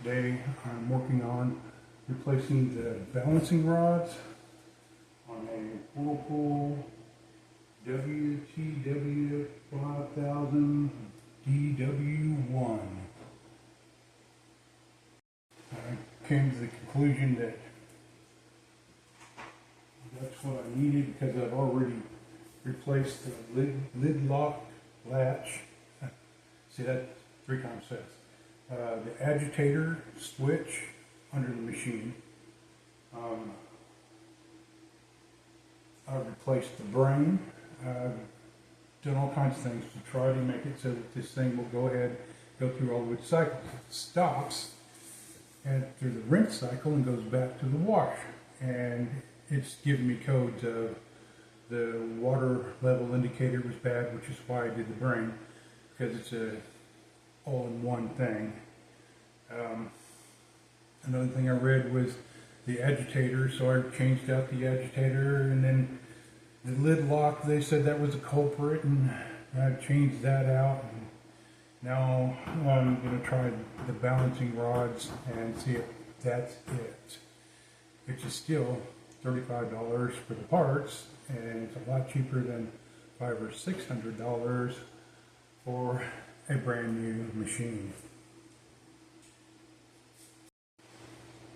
Today I'm working on replacing the balancing rods on a Whirlpool WTW5000DW1. I came to the conclusion that that's what I needed because I've already replaced the lid lock latch. See, that's 3 times fast. The agitator switch under the machine. I've replaced the brain. I've done all kinds of things to try to make it so that this thing will go through all of its cycles. It stops through the rinse cycle and goes back to the wash. And it's given me codes of the water level indicator was bad, which is why I did the brain, because it's a all-in-one thing. Another thing I read was the agitator, so I changed out the agitator, and then the lid lock, they said that was a culprit, and I changed that out. And now I'm going to try the balancing rods and see if that's it, which is still $35 for the parts, and it's a lot cheaper than $500 or $600 for a brand new machine.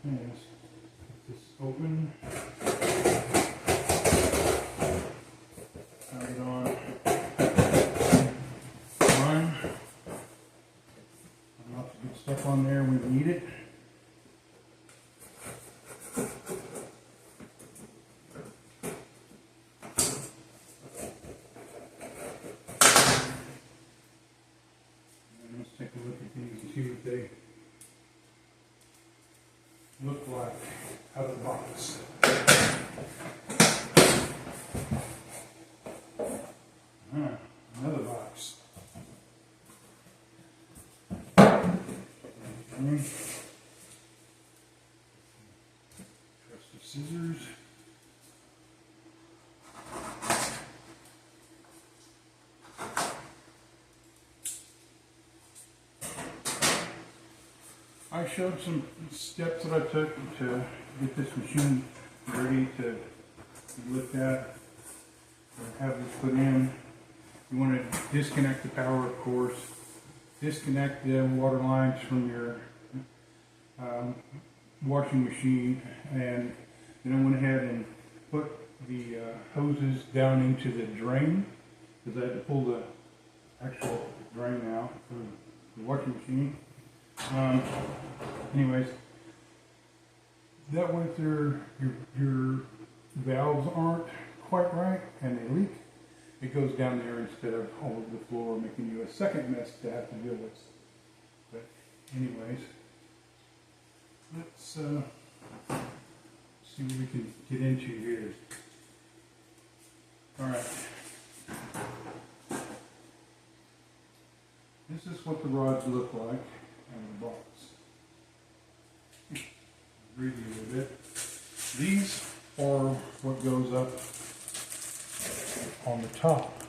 Yes, get this open. Turn it on. Run. Lots of good stuff on there. We need it. Let's take a look at these and see what they look like out of the box. Another box. Trusty scissors. I showed some steps that I took to get this machine ready to be looked at and have this put in. You want to disconnect the power, of course, disconnect the water lines from your washing machine, and then I went ahead and put the hoses down into the drain, because I had to pull the actual drain out for the washing machine. Anyways, that way if your valves aren't quite right and they leak, it goes down there instead of all over the floor, making you a second mess to have to deal with. But anyways, let's see what we can get into here. Alright. This is what the rods look like in the box. Read you a little bit. These are what goes up on the top,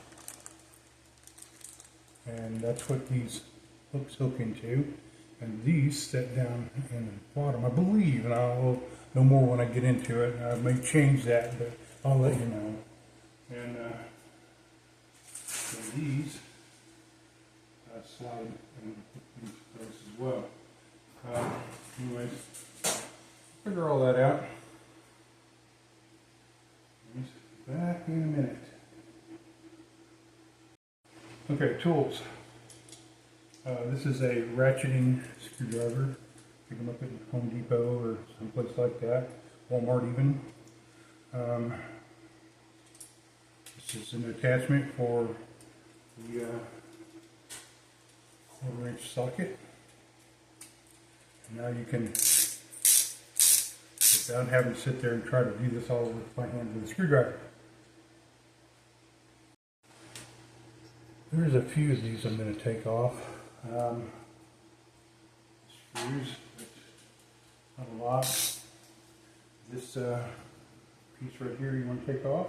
and that's what these hooks hook into, and these set down in the bottom, I believe, and I'll know more when I get into it. I may change that, but I'll let you know. And so these slide and put into place as well. Anyways, figure all that out. Back in a minute. Okay, tools. This is a ratcheting screwdriver. Pick them up at Home Depot or someplace like that, Walmart even. This is an attachment for the 1/4-inch socket. And now you can, without having to sit there and try to do this all with my hand with a screwdriver. There's a few of these I'm going to take off. Screws, but not a lot. This piece right here you want to take off.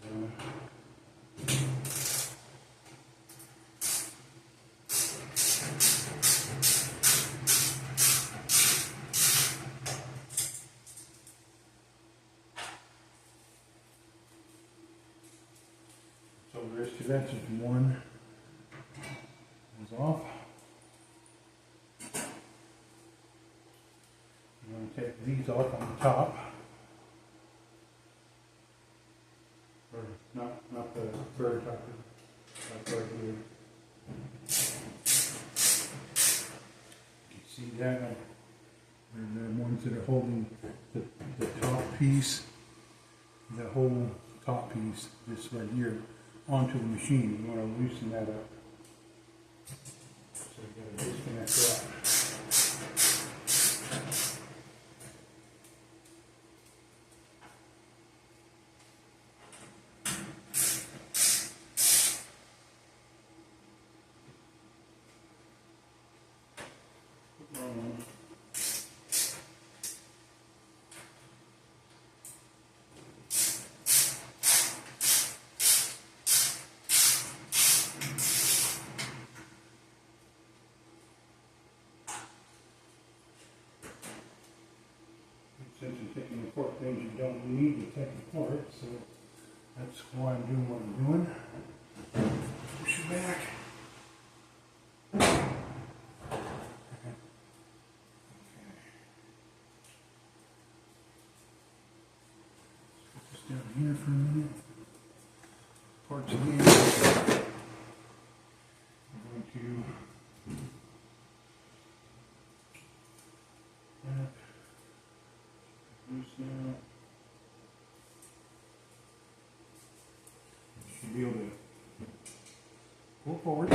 So, there is to that. Just one is off. I'm going to take these off on the top. Or not the very top, but right here. You see that? They're the ones that are holding the top piece, the whole top piece, this right here, onto the machine. You want to loosen that up. So you got to disconnect that. Since you're taking apart things you don't need to take apart, so that's why I'm doing what I'm doing. Push it back. Put this down here for a minute. Parts again. I'm going to loose now. You should be able to pull forward,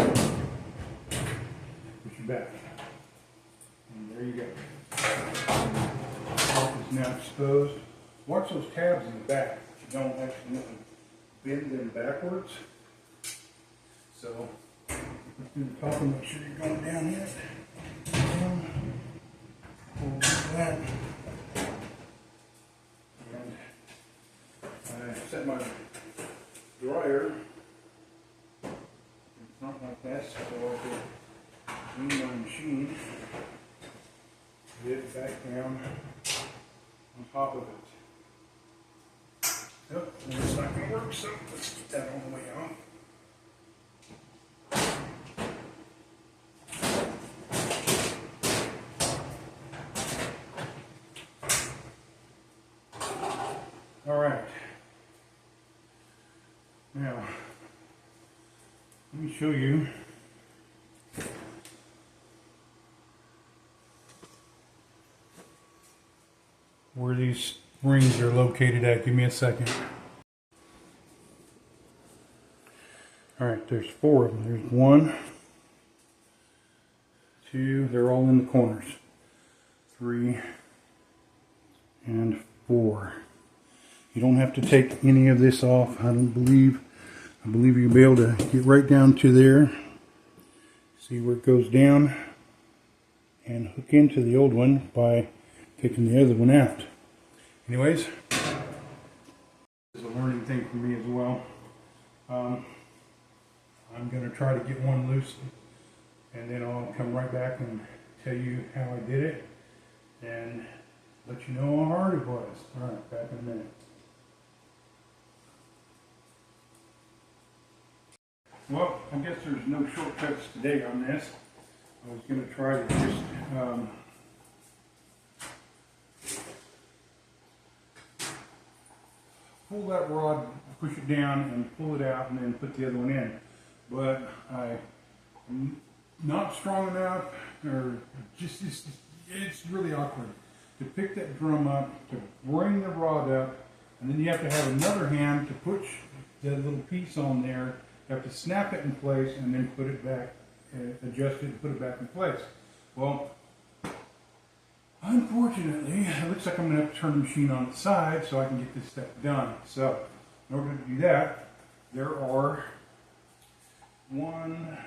push your back, and there you go. Top is now exposed. Watch those tabs in the back. You don't accidentally bend them backwards. So let's do the top and make sure you're going down here. Pull that. Set my dryer in front like that so I can clean my machine, get it back down on top of it. Nope, it's not going to work, so let's get that all the way out. All right. Now, let me show you where these springs are located at. Give me a second. All right, there's 4 of them. There's 1, 2, they're all in the corners. 3 and 4. You don't have to take any of this off, I believe you'll be able to get right down to there. See where it goes down and hook into the old one by taking the other one out. Anyways, this is a learning thing for me as well. I'm going to try to get one loose and then I'll come right back and tell you how I did it and let you know how hard it was. Alright, back in a minute. Well, I guess there's no shortcuts today on this. I was going to try to just pull that rod, push it down and pull it out and then put the other one in. But I'm not strong enough, or just it's really awkward to pick that drum up, to bring the rod up, and then you have to have another hand to push that little piece on there. You have to snap it in place and then put it back, adjust it and put it back in place. Well, unfortunately, it looks like I'm going to have to turn the machine on its side so I can get this step done. So, in order to do that, there are 1,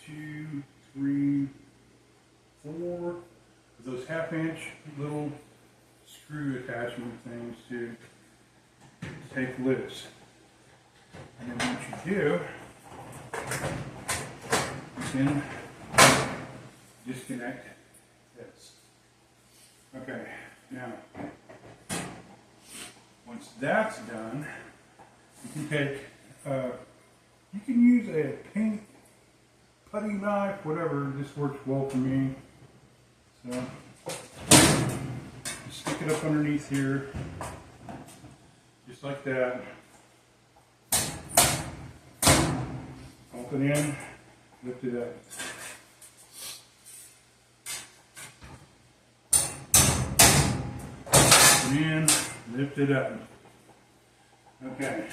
2, 3, 4 of those 1/2-inch little screw attachment things to take loose. And then what you do, you can disconnect this. Okay, now, once that's done, you can take You can use a paint putty knife, whatever. This works well for me. So stick it up underneath here, just like that. Pump it in, lift it up. Pump it in, lift it up. Okay.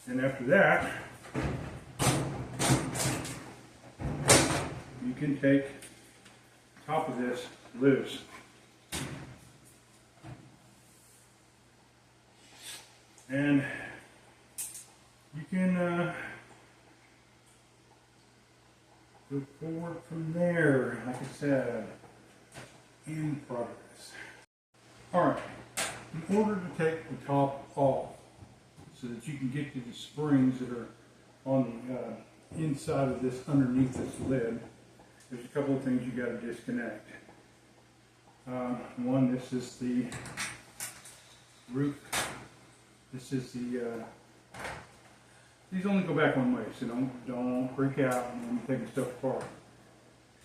And after that, you can take the top of this loose. And you can go forward from there, like I said, in progress. Alright, in order to take the top off, so that you can get to the springs that are on the inside of this, underneath this lid, there's a couple of things you got to disconnect. One, this is the roof. This is the, these only go back one way, so don't freak out when you're taking stuff apart.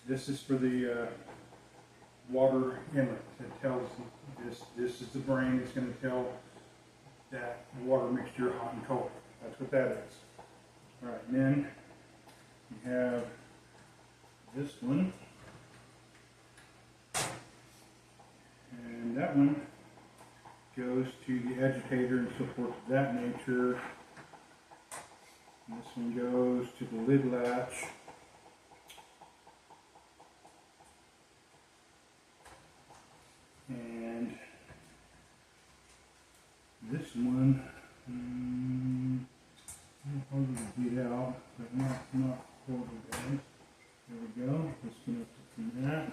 This is for the water inlet. It tells this is the brain that's going to tell that water mixture hot and cold. That's what that is. All right, and then you have this one, and that one goes to the agitator and so forth of that nature. And this one goes to the lid latch. And this one, hard to get out, but not horrible bad. There we go. Disconnect it from that.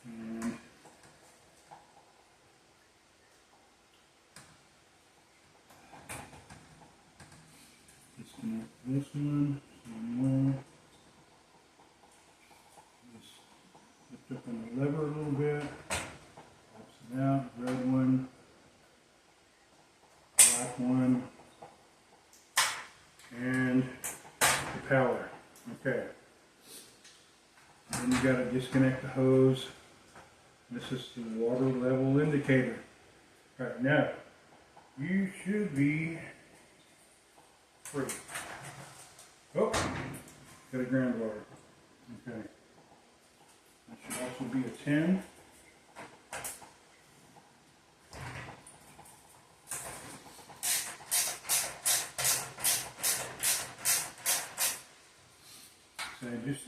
And disconnect this one. Same way. Just lift up on the lever a little bit. Pops it out. Red one. Black one. And the power. Okay. And then you got to disconnect the hose. This is the water level indicator. Alright, now you should be free. Oh, got a ground wire. Okay. That should also be a 10. So just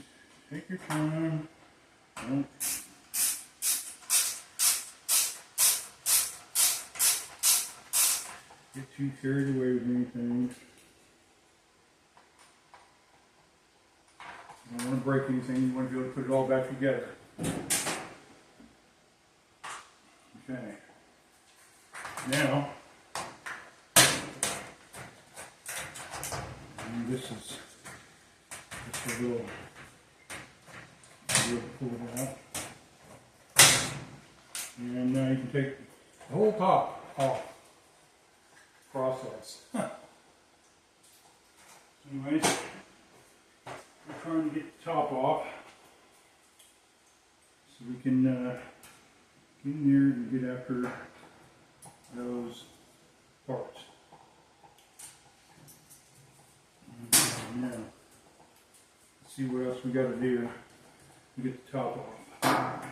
take your time. Don't get too carried away with anything. You don't want to break anything. You want to be able to put it all back together. Okay. Now, and this is just a little. Be able to pull it out. And now you can take the whole top off. Process. Anyways, we're trying to get the top off so we can get in there and get after those parts. Okay, now, let's see what else we got to do to get the top off.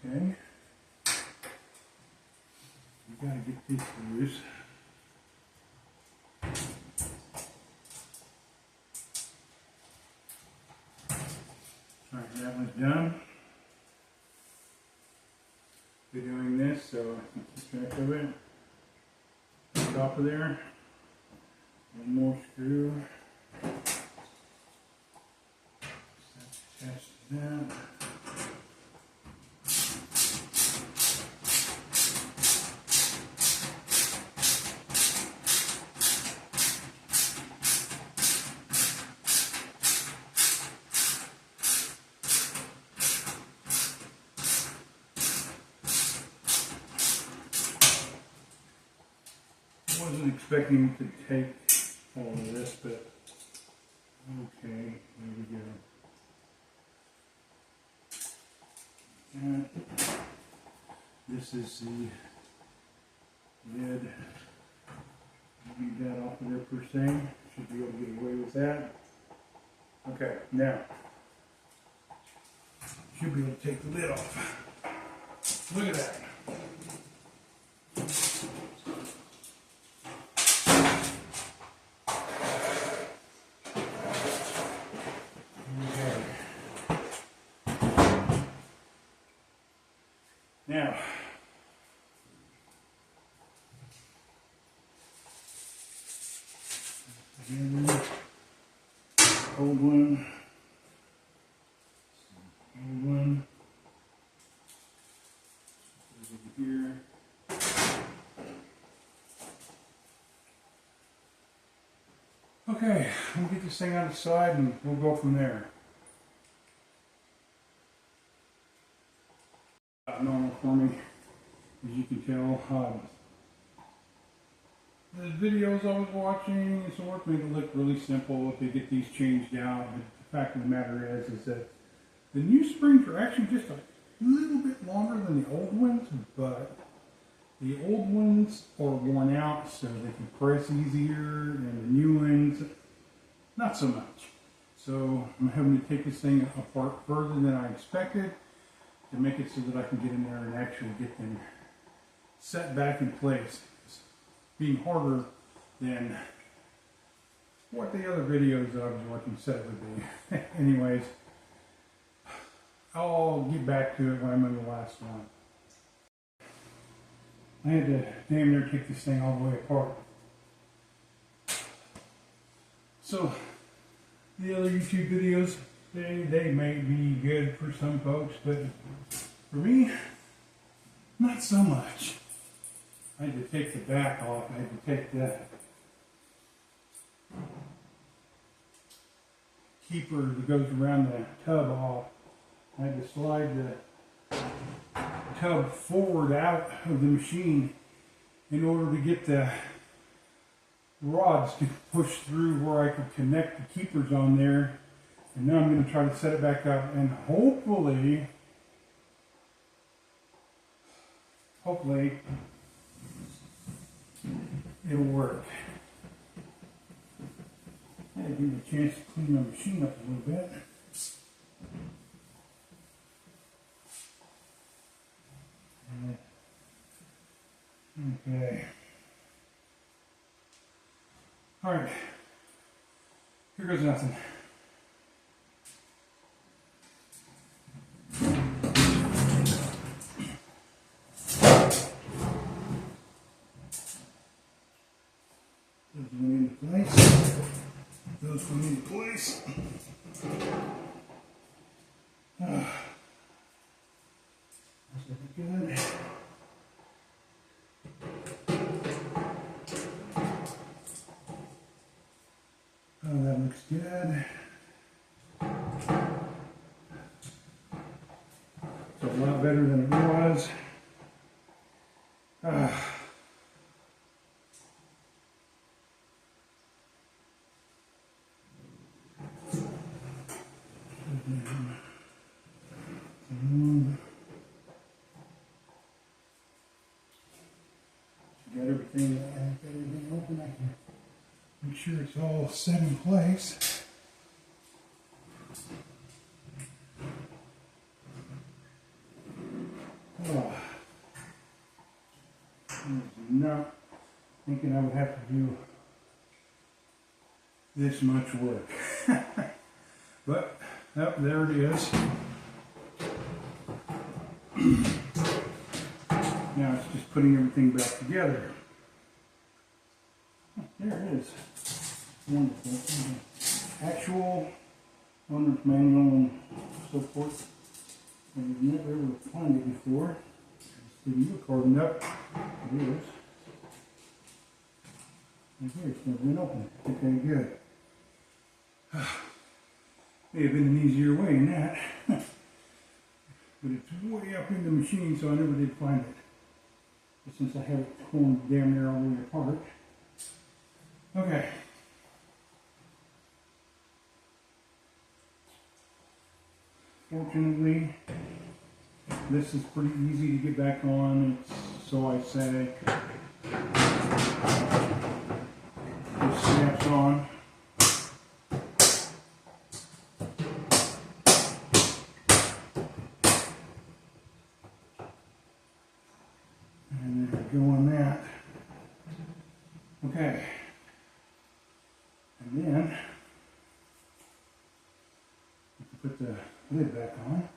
Okay. You gotta get these loose. Alright, that one's done. We're doing this, so I can keep track of it. Top of there. One more screw. That's attached to that. wasn't expecting to take all of this, but okay, here we go. And this is the lid. Leave that off of there per se. Should be able to get away with that. Okay, now should be able to take the lid off. Look at that. Now, again, old one, over here. Okay, we'll get this thing on the side and we'll go from there. Normal for me, as you can tell. The videos I was watching, it's work made it look really simple if they get these changed out. But the fact of the matter is that the new springs are actually just a little bit longer than the old ones, but the old ones are worn out so they can press easier, and the new ones, not so much. So I'm having to take this thing apart further than I expected to make it so that I can get in there and actually get them set back in place. It's being harder than what the other videos that I was watching said it would be. Anyways, I'll get back to it when I'm in the last one. I had to damn near take this thing all the way apart. So, the other YouTube videos, they may be good for some folks, but for me, not so much. I had to take the back off. I had to take the keeper that goes around the tub off. I had to slide the tub forward out of the machine in order to get the rods to push through where I could connect the keepers on there. And now I'm going to try to set it back up, and hopefully it'll work. I had to give me a chance to clean my machine up a little bit. Okay. All right. Here goes nothing. Those went into place. That's looking good. Oh, that looks good. It's a lot better than it was. Got everything open. I can make sure it's all set in place. Oh, I was not thinking I would have to do this much work. But, oh, there it is. Now it's just putting everything back together. Oh, there it is. Wonderful. Actual owner's manual and so forth. I've never ever found it before. Just give you a carbon up. It is. And here it's never been opened. Okay, good. May have been an easier way than that. But it's way up in the machine, so I never did find it. But since I have it torn damn near all the way apart, Okay. Fortunately, this is pretty easy to get back on, so I say. It snaps on. And there we go on that. Okay. And then, put the lid back on.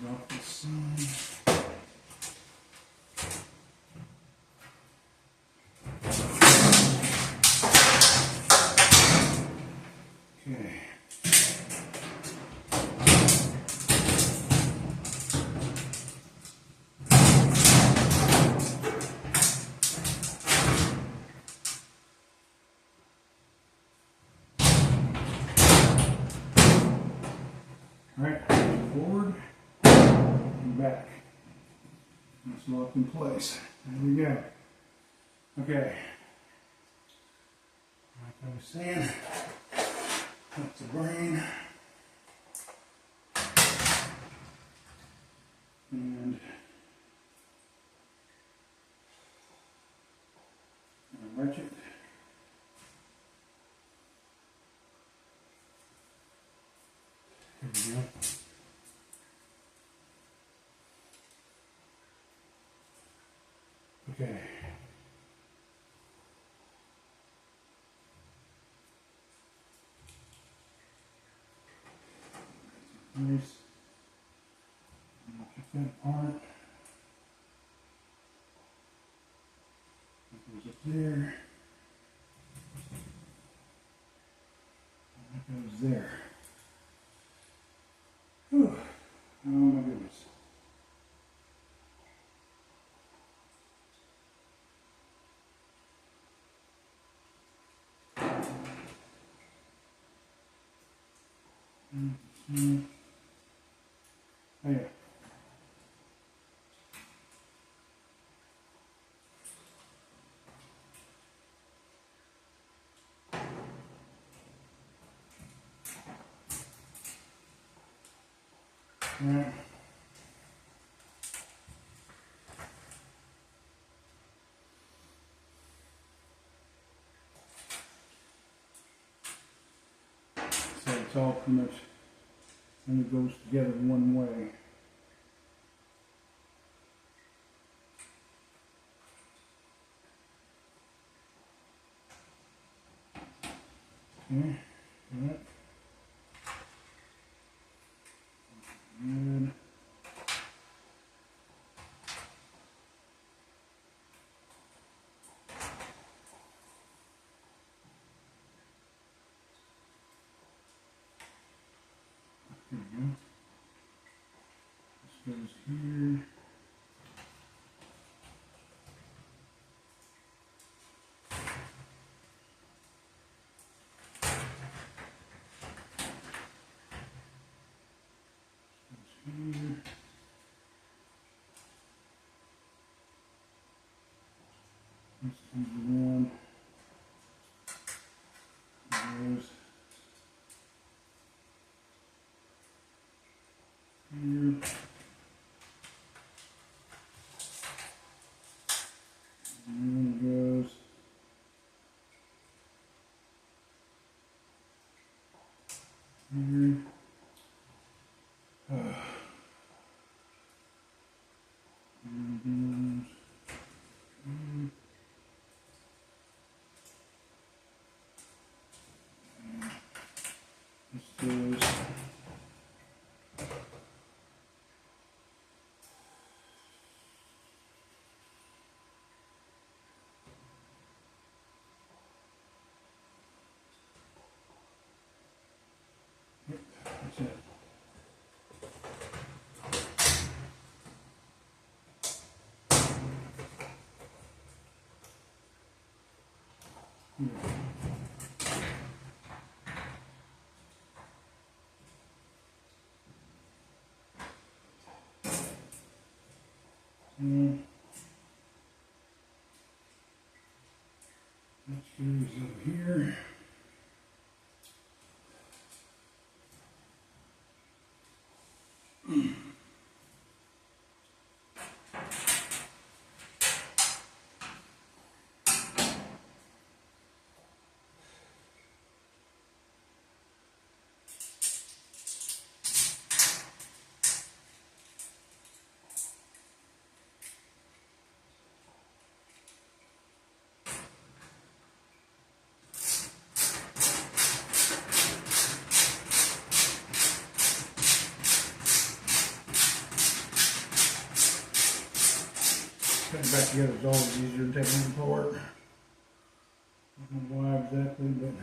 Off the side. Okay. All right, forward and back. It's locked in place. There we go. Okay. Like I was saying, that's the brain. And ratchet. There we go. Okay. Nice. Keep that apart. That goes up there. And that goes there. Whew. Oh my goodness. Oh yeah. Alright. So it's all pretty much, and it goes together one way. Okay, that. Good. There we go. This goes here. Here. This comes around. Goes here. And then it goes here. And this goes And that screws over here. Putting it back together is always easier than taking it apart. I don't know why exactly, but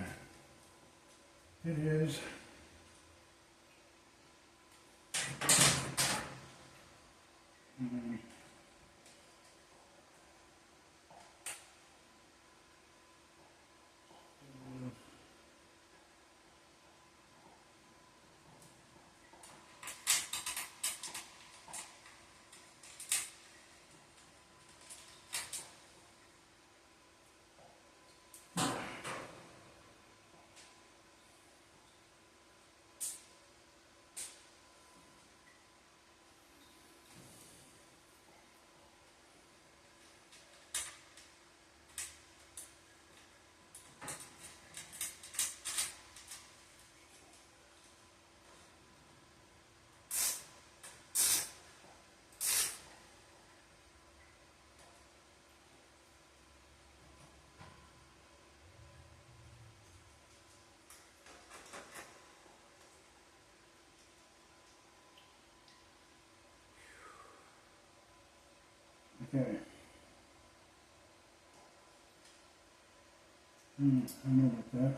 it is. Okay. I know about that.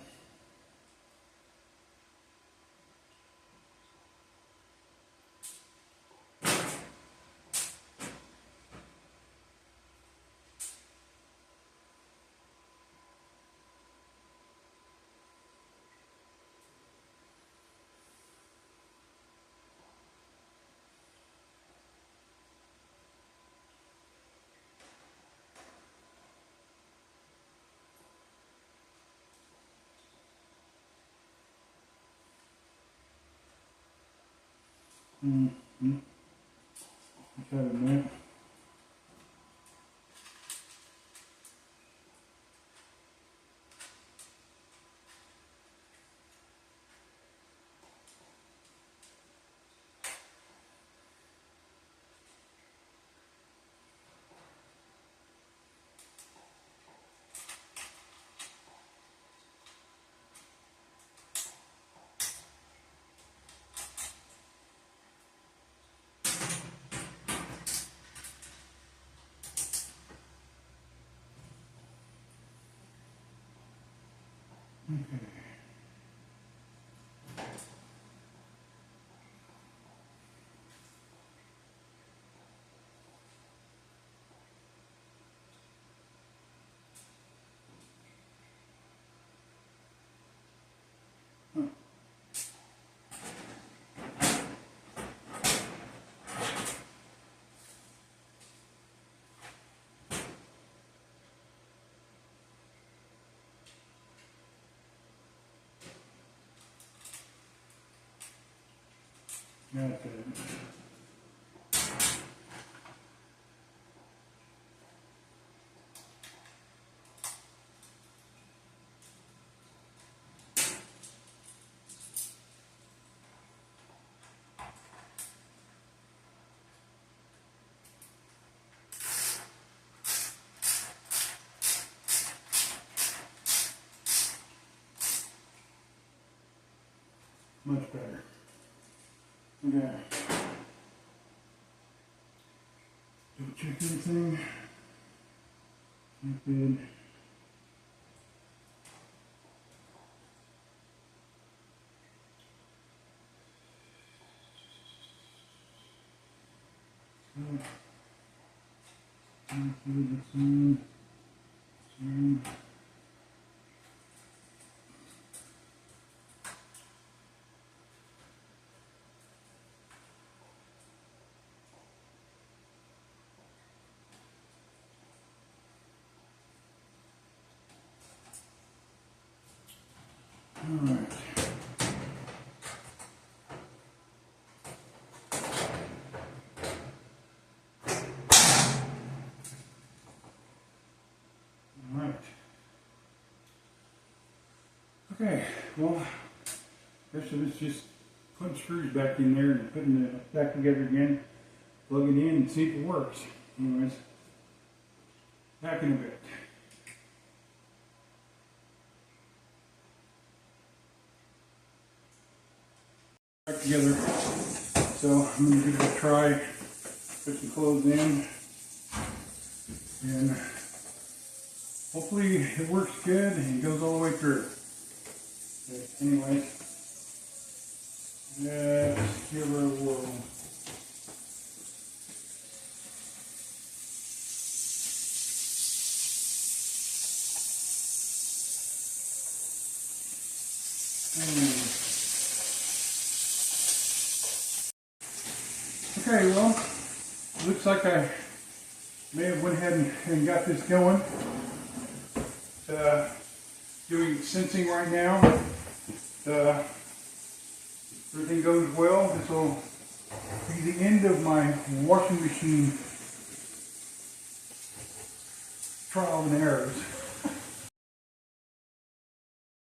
Try to make. That's it. Much better. Okay. Double check everything. Good. Alright. Alright. Okay, well, I guess it's just putting screws back in there and putting it back together again, plug it in and see if it works. Anyways, back in a bit. Back together. So I'm going to give it a try, put some clothes in, and hopefully it works good and goes all the way through. But anyways, let's give her a whirl. Okay, well, looks like I may have went ahead and got this going. Doing sensing right now. Everything goes well. This will be the end of my washing machine trial and errors.